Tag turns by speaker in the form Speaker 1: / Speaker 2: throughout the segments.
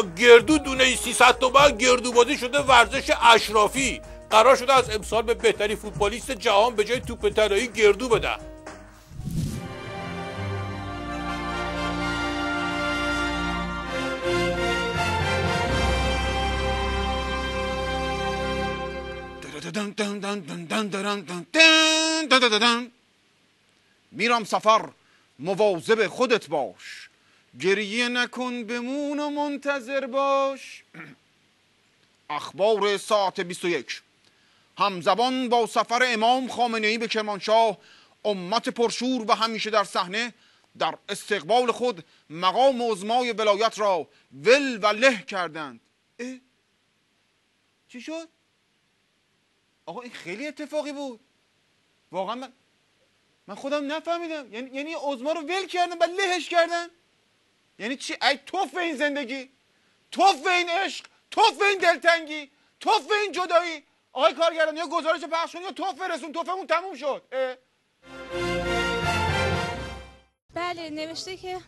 Speaker 1: با گردو دونه 300 تومن گردو بازی شده ورزش اشرافی. قرار شده از امسال به بهترین فوتبالیست جهان به جای توپ طلایی گردو بدن.
Speaker 2: میرم سفر مواظب خودت باش، گریه نکن بمون و منتظر باش. اخبار ساعت 21 همزبان با سفر امام خامنه‌ای به کرمانشاه، امت پرشور و همیشه در صحنه در استقبال خود مقام عظمای ولایت را ول و له کردند. چی شد؟ آقا این خیلی اتفاقی بود واقعا. من خودم نفهمیدم. یعنی عظما رو ول کردن و لهش کردن. یعنی چی؟ ای توف این زندگی، توف این عشق، توف این دلتنگی، توف این جدایی. آقای کارگردان یا گزارش پخش کن یا توف برسون، توفمون تموم شد.
Speaker 3: بله نوشته که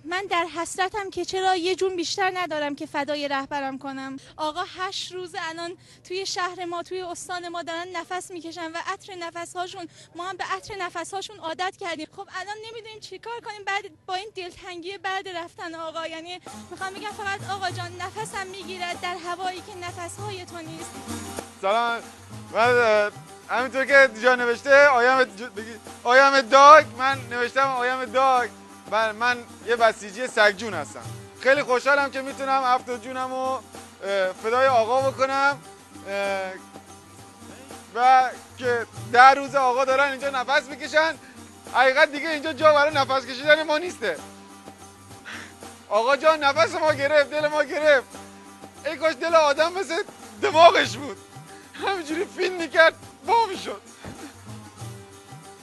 Speaker 3: من در حسرتم که چرا یه جون بیشتر ندارم که فدای رهبرم کنم. آقا 8 روز الان توی شهر ما، توی استان ما دارن نفس میکشن و عطر نفسهاشون، ما هم به عطر نفسهاشون عادت کردیم. خب الان نمیدونیم چیکار کنیم بعد با این دلتنگی بعد رفتن آقا. یعنی میخوام بگم فقط آقا جان نفسم میگیرد در هوایی که نفسهای تو نیست.
Speaker 2: سلام. من همینطور که جا نوشته آیم داگ، من نوشتم آیم داگ. من یه بسیجی سگجون هستم. خیلی خوشحالم که میتونم 7 جونم رو فدای آقا بکنم و که 10 روز آقا دارن اینجا نفس میکشن. حقیقت دیگه اینجا جا برای نفس کشیدن ما نیسته. آقا جان نفس ما گرفت، دل ما گرفت. ای کاش دل آدم مثل دماغش بود، همینجوری فیلم میکرد با میشد.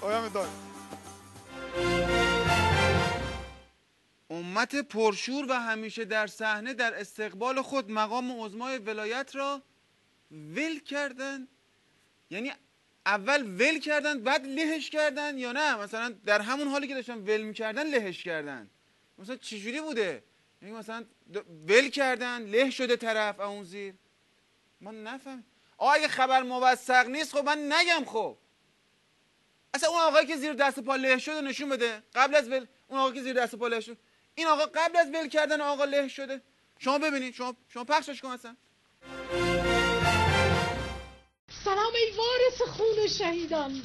Speaker 2: آیم داگ. امت پرشور و همیشه در صحنه در استقبال خود مقام عظمای ولایت را ول کردن. یعنی اول ول کردن بعد لهش کردن یا نه مثلا در همون حالی که داشتن ول میکردن لهش کردن؟ مثلا چجوری بوده؟ یعنی مثلا ول کردن له شده طرف اون زیر؟ من نفهم. اگه خبر موثق نیست خب من نگم. خب اصلا اون آقایی که زیر دست پا له شده نشون بده قبل از ول. اون آقایی که زیر دست پا له شده، این آقا قبل از ول کردن آقا له شده. شما ببینید، شما پخشش کن اصلا.
Speaker 4: سلام ای وارث خون شهیدان،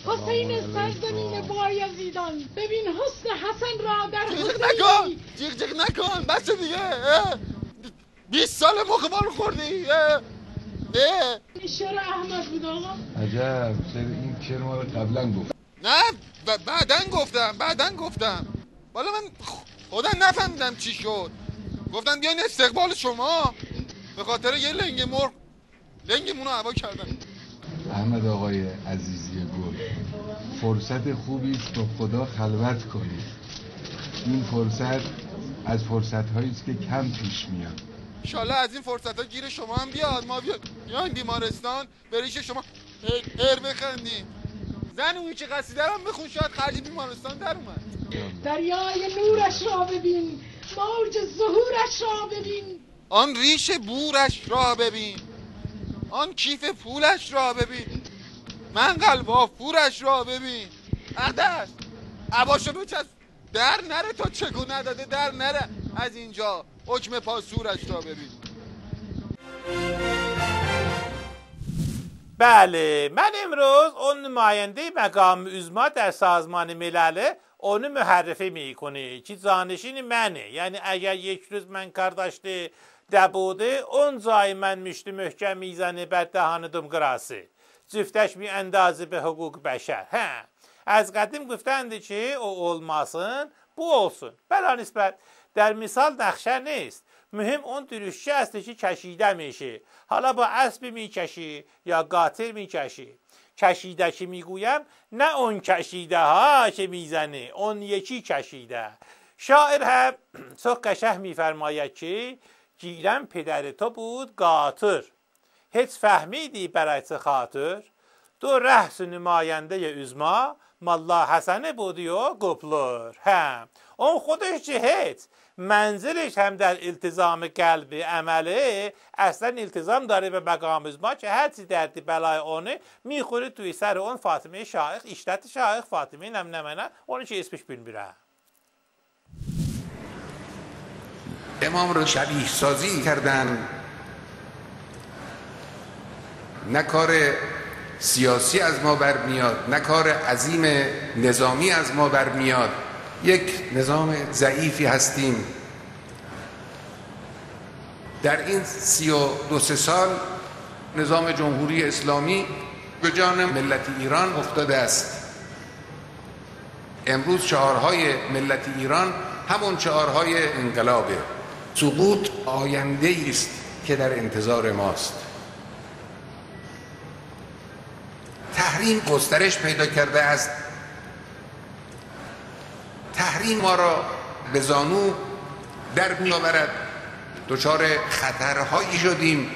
Speaker 4: حسین سرزمین بایزیدان. ببین حسن حسن را در حسینی.
Speaker 2: جیغ نکن بس دیگه. 20 سال مخمال خوردی.
Speaker 4: این شعر احمد بود آقا.
Speaker 5: عجب، این شعر ما رو قبلا گفت.
Speaker 2: نه بعدن گفتم. والا من خودم نفهمیدم چی شد. گفتن بیاین استقبال شما، به خاطر یه لنگ مرغ لنگمون رو هوا کردن.
Speaker 5: احمد آقای عزیزی گل، فرصت خوبی است با خدا خلوت کنید. این فرصت از فرصت‌هایی است که کم پیش میاد.
Speaker 2: انشالله از این فرصت‌ها گیر شما هم بیاد. ما بیاین بیمارستان به ریش شما بخندیم. زن اون که قصیده رو بخون، شاید خرج بیمارستان در اومد.
Speaker 4: دریای نورش را ببین، موج ظهورش را ببین،
Speaker 2: آن ریش بورش را ببین، آن کیف پولش را ببین، منقل وافورش را ببین. اقدس عباشو بچست در نره تا چکو نداده در نره از اینجا. حکم پاسورش را ببین.
Speaker 1: بله من امروز اون نماینده مقام عظما در سازمان ملل اونو معرفی میکنه که جانشین منه. یعنی اگر یک روز من کار داشته دبوده اون زای من مشت محکم میزنه بر دهان دموکراسی، جفتش می اندازه به حقوق بشر. از قدیم گفتند که او olmasın bu olsun. بلا نسبت در مثال نقشه نیست، مهم اون درشتی است که کشیده میشه. حالا با اسب میکشی یا قاطر میکشی. کشیده که میگویم نه اون کشیده ها که میزنه، اون یکی کشیده. شاعر هم çok قشنگ میفرماید که گیرم پدر تو بود قاطر، هیچ فهمیدی برای چه خاطر؟ تو رأس نماینده عظما ملا حسنه بودی و قپلر. اون خودش که هیچ، منزلش هم در التزام قلب عمله، اصلا التزام داره به مقام عظما که هر چی درد بلای اونه میخوره توی سر اون فاطمه شایخ، اشتت شایخ فاطمه نمنمنه، اون چه اسمش بینبیره.
Speaker 6: امام رو شبیه سازی کردن، نه کار سیاسی از ما برمیاد، نه کار عظیم نظامی از ما برمیاد. یک نظام ضعیفی هستیم. در این 32 سال نظام جمهوری اسلامی به جان ملت ایران افتاده است. امروز شعارهای ملت ایران همون شعارهای انقلابه. سقوط آینده است که در انتظار ماست. تحریم گسترش پیدا کرده است. تحریم ما را به زانو در می‌آورد. دچار خطرهایی شدیم.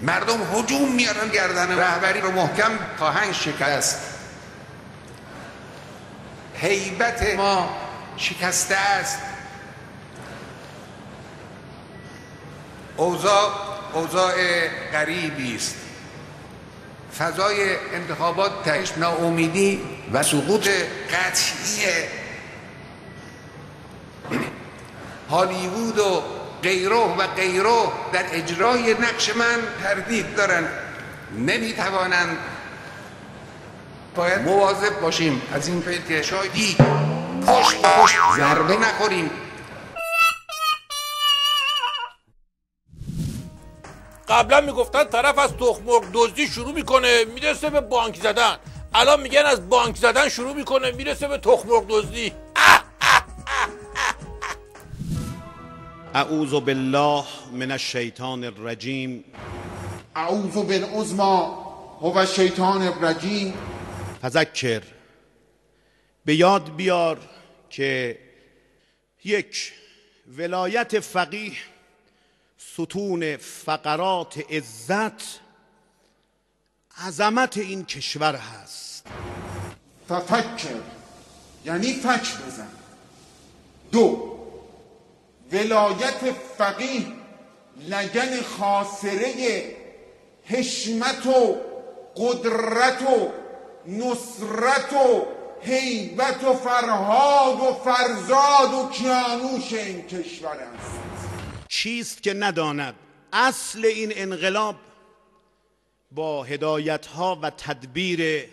Speaker 6: مردم هجوم میارن گردن رهبری رو محکم خواهند شکست. هیبت ما شکسته است. اوضاع غریبی است. فضای انتخابات تهش ناامیدی و سقوط قطعی هالیوود و غیره در اجرای نقش من تردید دارن، نمیتوانند. باید مواظب باشیم از این پس که شاید پشت ضربه نخوریم.
Speaker 1: قبلا میگفتن طرف از تخم مرغ دزدی شروع میکنه میرسه به بانک زدن، الان میگن از بانک زدن شروع میکنه میرسه به تخم مرغ دزدی.
Speaker 7: اعوذ بالله من الشیطان الرجیم.
Speaker 8: اعوذ بالعظمی هو الشیطان الرجیم.
Speaker 7: فذکر، به یاد بیار که یک ولایت فقیه ستون فقرات عزت عظمت این کشور هست.
Speaker 8: ففکر یعنی فکر بزن. 2. ولایت فقیه لگن خاصره حشمت و قدرت و نصرت و هیبت و فرهاد و فرزاد و کیانوش این کشور است.
Speaker 7: چیست که نداند اصل این انقلاب با هدایت‌ها و تدبیر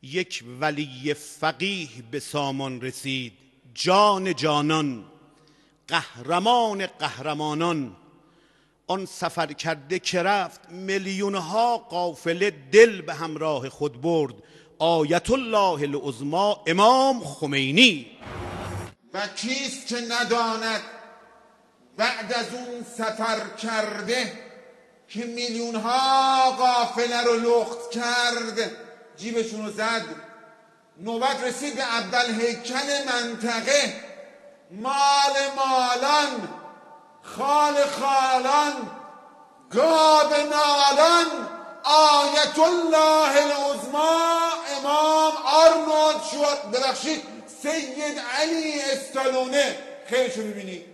Speaker 7: یک ولی فقیه به سامان رسید. جان جانان، قهرمان قهرمانان، آن سفر کرده که رفت میلیون‌ها قافله دل به همراه خود برد. آیت الله العظمی امام خمینی.
Speaker 8: و کیست که نداند بعد از اون سفر کرده که میلیون‌ها قافله رو لخت کرد، جیبشون رو زد، نوبت رسید به عبدالهیکل منطقه، مال مالان، خال خالان، گاب نالان، آیت الله العظمی امام آرنولد شد، ببخشید سید علی استالونه. خیرشو ببینید.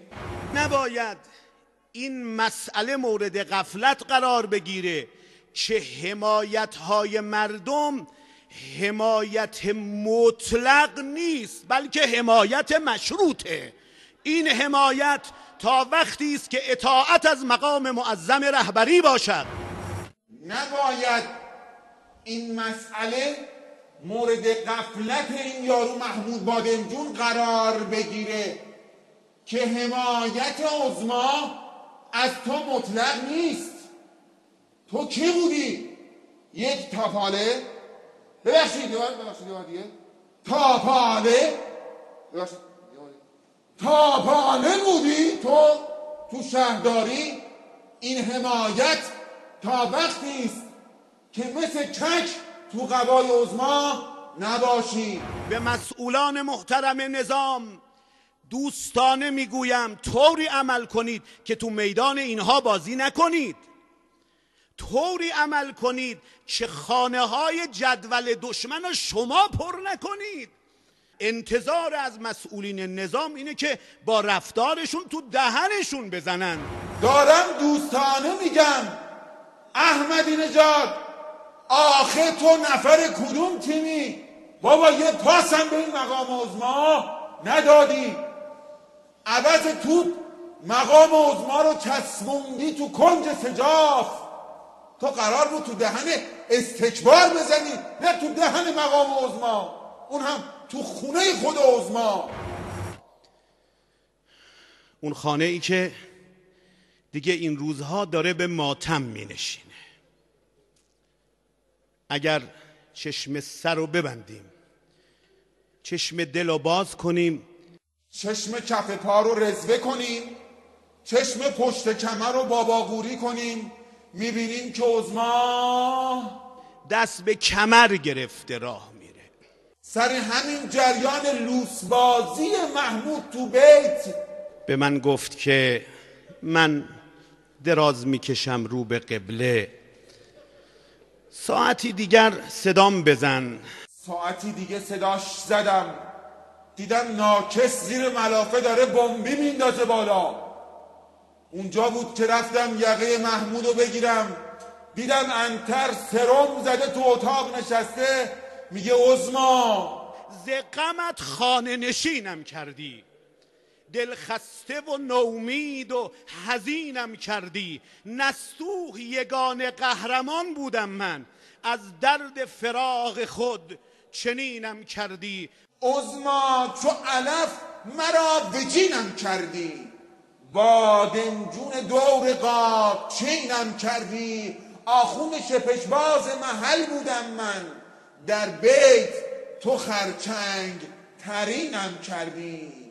Speaker 7: نباید این مسئله مورد غفلت قرار بگیره که حمایت‌های مردم حمایت مطلق نیست، بلکه حمایت مشروطه. این حمایت تا وقتی است که اطاعت از مقام معظم رهبری باشد.
Speaker 8: نباید این مسئله مورد غفلت این یارو محمود بادمجون قرار بگیره که حمایت عظما از تو مطلق نیست. تو کی بودی؟ یک تاپاله؟ ببخشید دیگه تاپاله؟ تاپاله بودی تو شهرداری؟ این حمایت تا وقتی است که مثل کک تو قبای عظما نباشی.
Speaker 7: به مسئولان محترم نظام دوستانه میگویم طوری عمل کنید که تو میدان اینها بازی نکنید. طوری عمل کنید که خانه های جدول دشمن رو شما پر نکنید. انتظار از مسئولین نظام اینه که با رفتارشون تو دهنشون بزنن.
Speaker 8: دارم دوستانه میگم احمدی نژاد، آخه تو نفر کدوم تیمی؟ بابا یه پاسم به این مقام عظما ندادی، عوض توپ مقام عظما رو چسبوندی تو کنج سجاف. تو قرار بود تو دهن استکبار بزنی، نه تو دهن مقام عظما، اون هم تو خونه خود عظما.
Speaker 7: اون خانه ای که دیگه این روزها داره به ماتم می نشینه. اگر چشم سر رو ببندیم، چشم دل رو باز کنیم،
Speaker 8: چشم کف پا رو رزوه کنیم، چشم پشت کمر رو باباگوری کنیم، میبینیم که عظما
Speaker 7: دست به کمر گرفته راه میره.
Speaker 8: سر همین جریان لوسبازی محمود تو بیت
Speaker 7: به من گفت که من دراز میکشم رو به قبله، ساعتی دیگر صدام بزن.
Speaker 8: ساعتی دیگه صداش زدم، دیدم ناکس زیر ملافه داره بمبی میندازه بالا. اونجا بود که رفتم یقه محمودو بگیرم، دیدم انتر سرم زده تو اتاق نشسته، میگه عظما
Speaker 7: ز غمت خانه نشینم کردی، دل خسته و نومید و حزینم کردی، نستوه یگان قهرمان بودم من، از درد فراق خود چنینم کردی.
Speaker 8: عظما چو علف مرا بجینم کردی، بادمجون دور قاب چینم کردی. آخون شپشباز محل بودم من، در بیت تو خرچنگ ترینم کردی.